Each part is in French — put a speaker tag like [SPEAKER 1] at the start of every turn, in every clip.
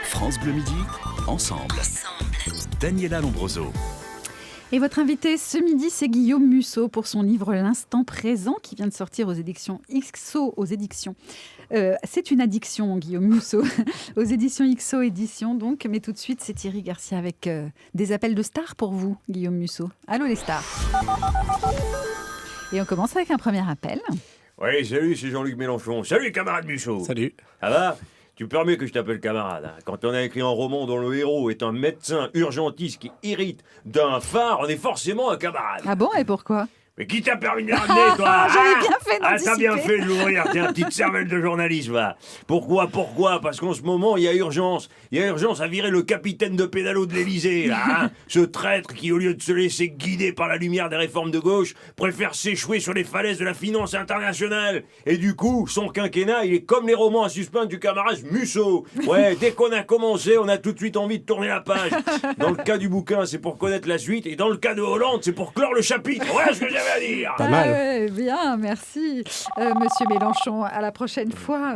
[SPEAKER 1] France Bleu Midi, ensemble. Daniela Lombroso.
[SPEAKER 2] Et votre invité ce midi, c'est Guillaume Musso pour son livre L'instant présent qui vient de sortir aux éditions XO. C'est une addiction, Guillaume Musso, aux éditions XO Éditions donc. Mais tout de suite, c'est Thierry Garcia avec des appels de stars pour vous, Guillaume Musso. Allô les stars. Et on commence avec un premier appel.
[SPEAKER 3] Oui, salut, c'est Jean-Luc Mélenchon. Salut, camarade Musso.
[SPEAKER 4] Salut.
[SPEAKER 3] Ça va ? Tu me permets que je t'appelle camarade, hein. Quand on a écrit un roman dont le héros est un médecin urgentiste qui irrite d'un phare, on est forcément un camarade.
[SPEAKER 2] Ah bon, et pourquoi ?
[SPEAKER 3] Mais qui t'a permis de ramener, toi?
[SPEAKER 2] J'avais bien fait d'anticiper.
[SPEAKER 3] T'as bien fait de l'ouvrir, t'es un petite cervelle de journaliste, va. Pourquoi? Parce qu'en ce moment, il y a urgence. Il y a urgence à virer le capitaine de pédalo de l'Élysée, là, hein. Ce traître qui, au lieu de se laisser guider par la lumière des réformes de gauche, préfère s'échouer sur les falaises de la finance internationale. Et du coup, son quinquennat, il est comme les romans à suspense du camarade Musso. Ouais, dès qu'on a commencé, on a tout de suite envie de tourner la page. Dans le cas du bouquin, c'est pour connaître la suite, et dans le cas de Hollande, c'est pour clore le chapitre. Voilà ce que j'avais à dire.
[SPEAKER 4] Pas mal.
[SPEAKER 2] Ouais, bien, merci, Monsieur Mélenchon. À la prochaine fois,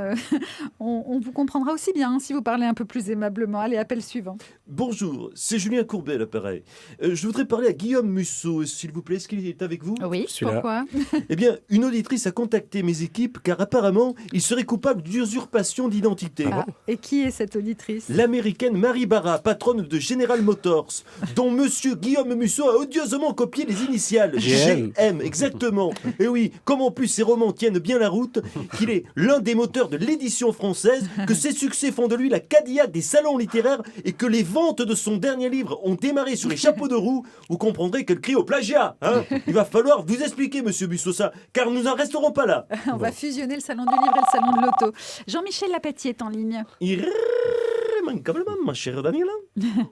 [SPEAKER 2] on vous comprendra aussi bien si vous parlez un peu plus aimablement. Allez, appel suivant.
[SPEAKER 5] Bonjour, c'est Julien Courbet, l'appareil. Je voudrais parler à Guillaume Musso, s'il vous plaît. Est-ce qu'il est avec vous?
[SPEAKER 2] Oui,
[SPEAKER 4] Celui-là.
[SPEAKER 2] pourquoi?
[SPEAKER 5] Eh bien, une auditrice a contacté mes équipes car apparemment, il serait coupable d'usurpation d'identité.
[SPEAKER 2] Ah, et qui est cette auditrice?
[SPEAKER 5] L'américaine Mary Barra, patronne de General Motors, dont monsieur Guillaume Musso a odieusement copié les initiales. GM, exactement. Et oui, comme en plus ses romans tiennent bien la route, qu'il est l'un des moteurs de l'édition française, que ses succès font de lui la Cadillac des salons littéraires et que les ventes de son dernier livre ont démarré sur les chapeaux de roue, vous comprendrez qu'elle crie au plagiat. Hein. Il va falloir vous expliquer, monsieur Musso, ça, car nous n'en resterons pas là.
[SPEAKER 2] On va fusionner le salon du livre et le salon de l'auto. Jean-Michel Lapétier est en ligne.
[SPEAKER 5] Irrémédiablement, ma chère Daniela,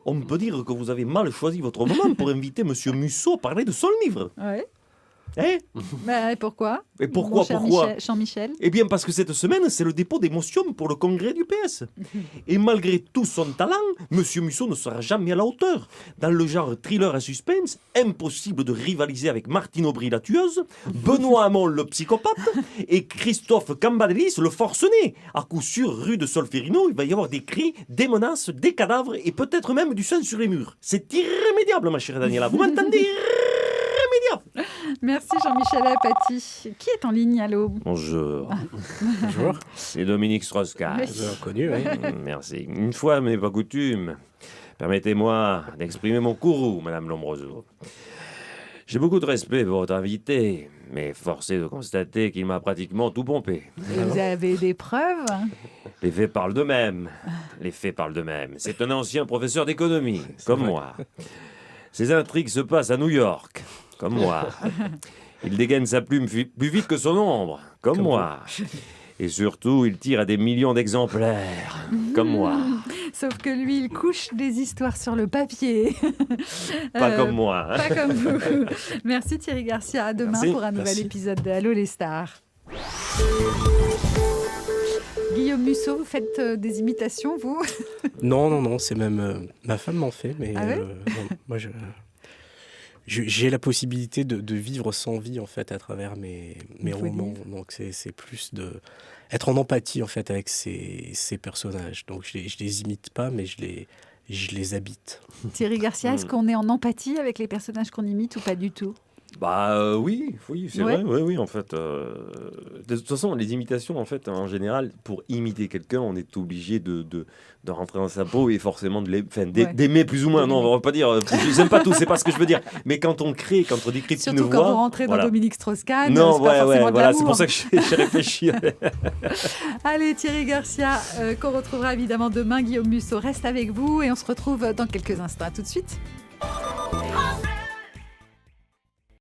[SPEAKER 5] on peut dire que vous avez mal choisi votre moment pour inviter monsieur Musso à parler de son livre.
[SPEAKER 2] Ouais.
[SPEAKER 5] Hein?
[SPEAKER 2] Bah, pourquoi?
[SPEAKER 5] Et pourquoi,
[SPEAKER 2] Mon cher
[SPEAKER 5] pourquoi
[SPEAKER 2] Jean-Michel.
[SPEAKER 5] Eh bien, parce que cette semaine, c'est le dépôt des motions pour le congrès du PS. Et malgré tout son talent, monsieur Musso ne sera jamais à la hauteur. Dans le genre thriller à suspense, impossible de rivaliser avec Martine Aubry, la tueuse, Benoît Hamon, le psychopathe, et Christophe Cambadélis, le forcené. À coup sûr, rue de Solferino, il va y avoir des cris, des menaces, des cadavres et peut-être même du sang sur les murs. C'est irrémédiable, ma chère Daniela. Vous m'entendez? Irrémédiable.
[SPEAKER 2] Merci Jean-Michel Apathy. Qui est en ligne, allô?
[SPEAKER 3] Bonjour,
[SPEAKER 4] Bonjour.
[SPEAKER 3] c'est Dominique Strauss-Kahn.
[SPEAKER 2] Oui.
[SPEAKER 4] Vous avez reconnu, oui.
[SPEAKER 3] Merci. Une fois, mais pas coutume, permettez-moi d'exprimer mon courroux, Madame Lombroso. J'ai beaucoup de respect pour votre invité, mais force est de constater qu'il m'a pratiquement tout pompé.
[SPEAKER 2] Et vous avez des preuves?
[SPEAKER 3] Les faits parlent d'eux-mêmes. Les faits parlent d'eux-mêmes. C'est un ancien professeur d'économie, comme moi. Ses intrigues se passent à New York, comme moi. Il dégaine sa plume plus vite que son ombre, comme moi. Et surtout, il tire à des millions d'exemplaires, comme moi.
[SPEAKER 2] Sauf que lui, il couche des histoires sur le papier.
[SPEAKER 3] Pas comme moi. Hein.
[SPEAKER 2] Pas comme vous. Merci Thierry Garcia. À demain
[SPEAKER 3] Merci.
[SPEAKER 2] pour un nouvel
[SPEAKER 4] Merci.
[SPEAKER 2] épisode de Allô les stars. Guillaume Musso, vous faites des imitations, vous?
[SPEAKER 4] Non, c'est même... ma femme m'en fait, mais
[SPEAKER 2] Ah ouais
[SPEAKER 4] non, moi, j'ai la possibilité de vivre sans vie, en fait, à travers mes
[SPEAKER 2] Vos
[SPEAKER 4] romans.
[SPEAKER 2] livres.
[SPEAKER 4] Donc, c'est plus être en empathie, en fait, avec ces personnages. Donc, je les imite pas, mais je les habite.
[SPEAKER 2] Thierry Garcia, est-ce qu'on est en empathie avec les personnages qu'on imite ou pas du tout?
[SPEAKER 3] Bah oui, c'est
[SPEAKER 2] Ouais.
[SPEAKER 3] vrai, oui, en fait. De toute façon, les imitations, en fait, en général, pour imiter quelqu'un, on est obligé de rentrer dans sa peau et forcément d'aimer plus ou moins. Non, on va pas dire, je les aime pas tous, c'est pas ce que je veux dire. Mais quand on décrypte une
[SPEAKER 2] Surtout quand
[SPEAKER 3] voix...
[SPEAKER 2] vous rentrez dans
[SPEAKER 3] voilà.
[SPEAKER 2] Dominique Strauss-Kahn,
[SPEAKER 3] Non,
[SPEAKER 2] c'est pas forcément de
[SPEAKER 3] voilà,
[SPEAKER 2] l'amour.
[SPEAKER 3] c'est pour ça que j'ai réfléchi.
[SPEAKER 2] Allez, Thierry Garcia, qu'on retrouvera évidemment demain. Guillaume Musso reste avec vous et on se retrouve dans quelques instants. À tout de suite.